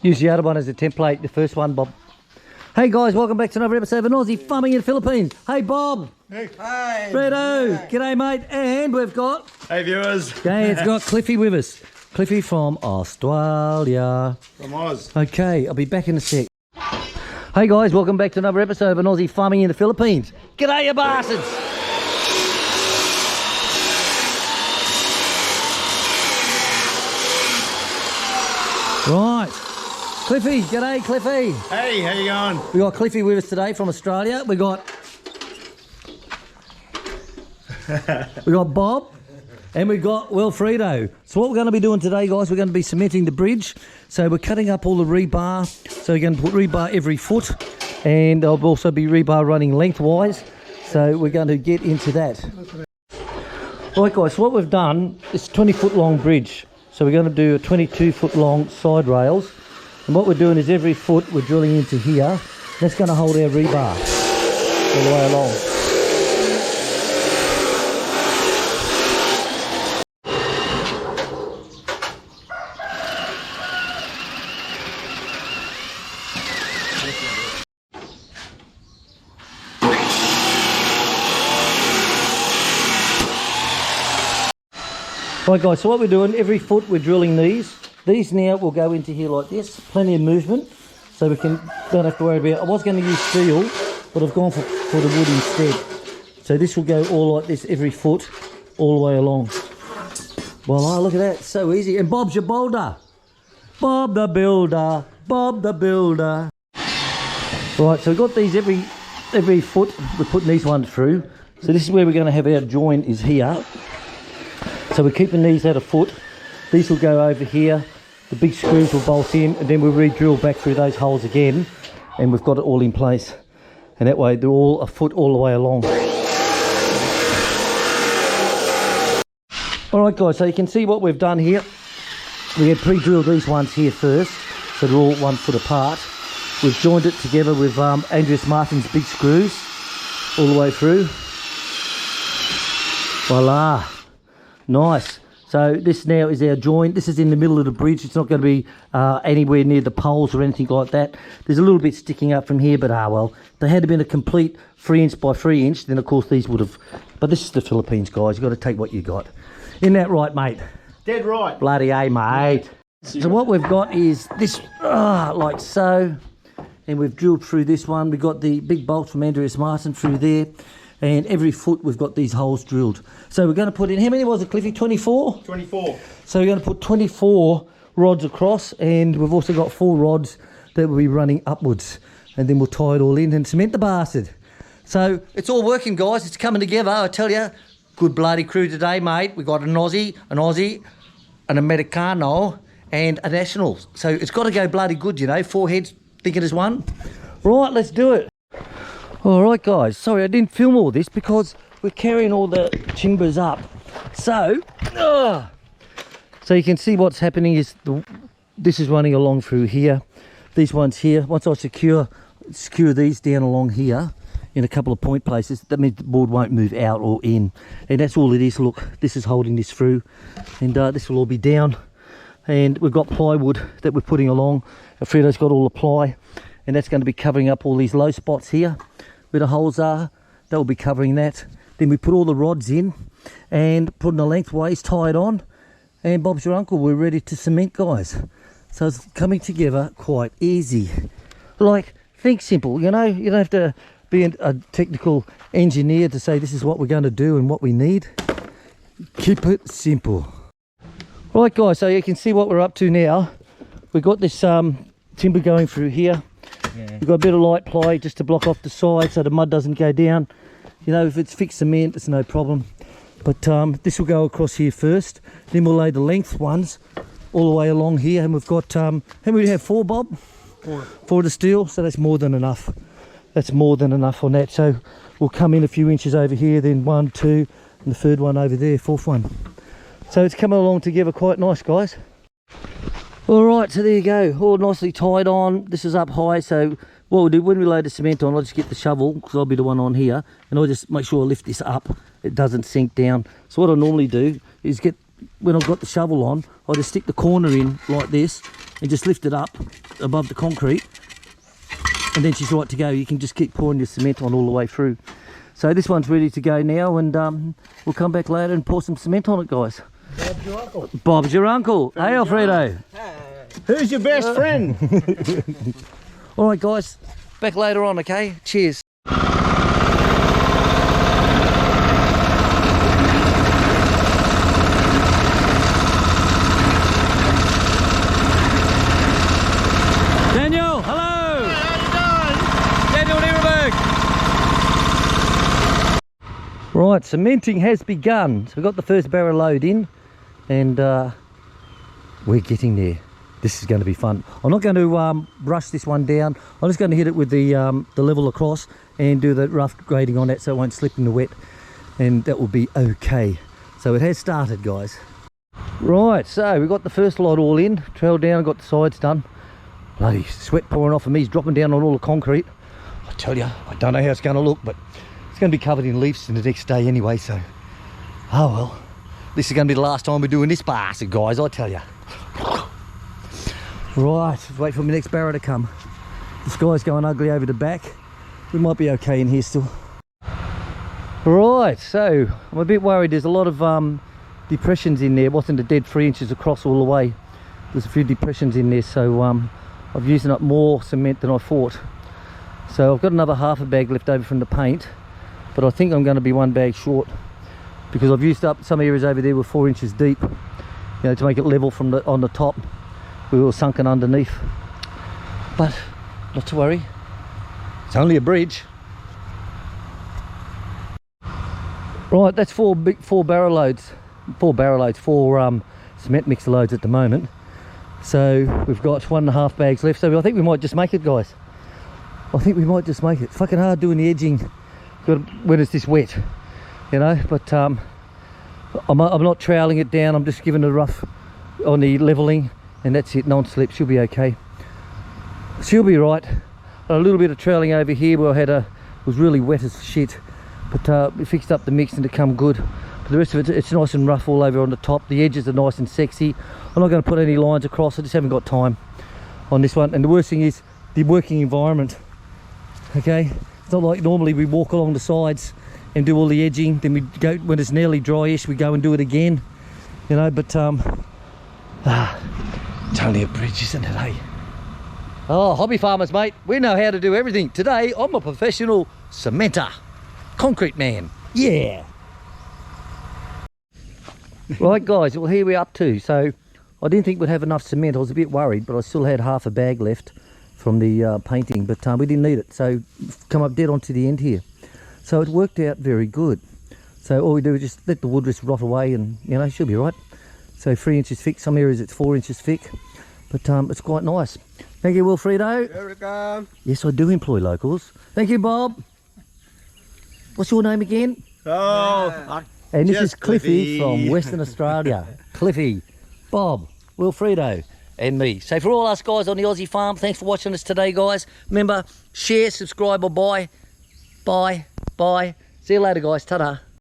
Use the other one as a template, the first one, Bob. Hey guys, welcome back to another episode of Aussie Farming in the Philippines. Hey Bob. Hey. Hi. Fredo. G'day mate. And we've got... Hey viewers. Okay, it's got Cliffy with us. Cliffy from Australia. From Oz. Okay, I'll be back in a sec. Hey guys, welcome back to another episode of an Aussie Farming in the Philippines. G'day you bastards. Right. Cliffy, g'day Cliffy. Hey, how you going? We got Cliffy with us today from Australia. We got Bob and we got Wilfredo. So what we're going to be doing today, guys, we're going to be cementing the bridge. So we're cutting up all the rebar. So we're going to put rebar every foot, and there'll also be rebar running lengthwise. So we're going to get into that. Right guys, so what we've done is a 20-foot long bridge. So we're going to do a 22-foot long side rails. And what we're doing is every foot we're drilling into here. That's going to hold our rebar all the way along. Right guys, so what we're doing, every foot we're drilling these. These now will go into here like this, plenty of movement, so we don't have to worry about. I was going to use steel, but I've gone for the wood instead. So this will go all like this every foot, all the way along. Well, oh, look at that, so easy. And Bob's your boulder. Bob the builder, Bob the builder. Right, so we've got these every foot, we're putting these ones through. So this is where we're going to have our join is here. So we're keeping these at a foot. These will go over here, the big screws will bolt in, and then we'll re-drill back through those holes again, and we've got it all in place. And that way they're all a foot all the way along. Alright guys, so you can see what we've done here. We had pre-drilled these ones here first, so they're all 1 foot apart. We've joined it together with Andreas Martin's big screws, all the way through. Voila, nice. So this now is our join. This is in the middle of the bridge. It's not going to be anywhere near the poles or anything like that. There's a little bit sticking up from here, but well, if they had been a complete 3" by 3", then of course these would have. But this is the Philippines, guys. You've got to take what you got. Isn't that right, mate? Dead right. Bloody A, mate. So what we've got is this, like so, and we've drilled through this one. We've got the big bolts from Andreas Martin through there. And every foot we've got these holes drilled. So we're going to put in, how many was it, Cliffy? 24? 24. So we're going to put 24 rods across, and we've also got 4 rods that will be running upwards. And then we'll tie it all in and cement the bastard. So it's all working, guys. It's coming together, I tell you. Good bloody crew today, mate. We've got an Aussie, an Americano, and a National. So it's got to go bloody good, you know. 4 heads thinking as one. Right, let's do it. Alright guys, sorry I didn't film all this because we're carrying all the timbers up. So you can see what's happening is this is running along through here. These ones here, once I secure these down along here in a couple of point places, that means the board won't move out or in. And that's all it is. Look, this is holding this through, and this will all be down. And we've got plywood that we're putting along. Alfredo's got all the ply, and that's going to be covering up all these low spots here where the holes are. That will be covering that. Then we put all the rods in and put them lengthways, tie it on, and Bob's your uncle. We're ready to cement, guys. So it's coming together quite easy. Like, think simple, you know. You don't have to be a technical engineer to say this is what we're going to do and what we need. Keep it simple. Right guys, so you can see what we're up to now. We've got this timber going through here. Yeah. We've got a bit of light ply just to block off the side so the mud doesn't go down. You know, if it's fixed cement, it's no problem. But this will go across here first. Then we'll lay the length ones all the way along here. And we've got, how many do we have? 4, Bob? 4. 4 to steel, so that's more than enough. That's more than enough on that. So we'll come in a few inches over here, then 1, 2, and the third one over there, 4th one. So it's coming along together quite nice, guys. All right, so there you go, all nicely tied on. This is up high, so what we'll do when we load the cement on, I'll just get the shovel because I'll be the one on here, and I'll just make sure I lift this up, it doesn't sink down. So what I normally do is get when I've got the shovel on, I just stick the corner in like this and just lift it up above the concrete, and then she's right to go. You can just keep pouring your cement on all the way through. So this one's ready to go now, and we'll come back later and pour some cement on it, guys. Bob's your uncle. Bob's your uncle. Hey, Alfredo. Who's your best friend? All right, guys. Back later on, okay? Cheers. Daniel, hello. How you doing? Daniel Nierenberg. Right, cementing has begun. So we've got the first barrel load in, and we're getting there. This is going to be fun. I'm not going to brush this one down. I'm just going to hit it with the level across and do the rough grading on it so it won't slip in the wet, and that will be okay. So it has started, guys. Right, so we've got the first lot all in, trailed down, got the sides done. Bloody sweat pouring off of me, it's dropping down on all the concrete. I tell you, I don't know how it's going to look, but it's going to be covered in leaves in the next day anyway, so oh well. This is going to be the last time we're doing this bastard, guys, I tell you. Right, let's wait for my next barrow to come. The sky's going ugly over the back. We might be okay in here still. Right, so I'm a bit worried. There's a lot of depressions in there. It wasn't a dead 3 inches across all the way. There's a few depressions in there, so I've used up more cement than I thought. So I've got another half a bag left over from the paint, but I think I'm going to be 1 bag short because I've used up some areas over there were 4 inches deep, you know, to make it level from on the top. We were sunken underneath, but not to worry, it's only a bridge. Right, that's four barrel loads, four cement mixer loads at the moment. So we've got 1.5 bags left, so I think we might just make it, guys. I think we might just make it. It's fucking hard doing the edging when it's this wet, you know, but I'm not troweling it down, I'm just giving it a rough on the leveling, and that's it, non-slip. She'll be okay. She'll be right. A little bit of troweling over here where I had it was really wet as shit, but we fixed up the mix and it come good. But the rest of it, it's nice and rough all over on the top. The edges are nice and sexy. I'm not going to put any lines across, I just haven't got time on this one. And the worst thing is the working environment, okay? It's not like normally we walk along the sides and do all the edging, then we go, when it's nearly dryish, we go and do it again, you know, but it's only a bridge, isn't it, eh? Oh, hobby farmers, mate, we know how to do everything. Today, I'm a professional cementer, concrete man, yeah. Right, guys, well, here we're up to. So, I didn't think we'd have enough cement. I was a bit worried, but I still had half a bag left from the painting, but we didn't need it. So, come up dead onto the end here. So, it worked out very good. So, all we do is just let the wood just rot away and, you know, she'll be right. So 3 inches thick, some areas it's 4 inches thick, but it's quite nice. Thank you, Wilfredo. Here we go. Yes, I do employ locals. Thank you, Bob. What's your name again? Oh, And this is just Cliffy Cliffy. from Western Australia. Cliffy, Bob, Wilfredo, and me. So for all us guys on the Aussie farm, thanks for watching us today, guys. Remember, share, subscribe, or buy. Bye. See you later, guys. Ta-da.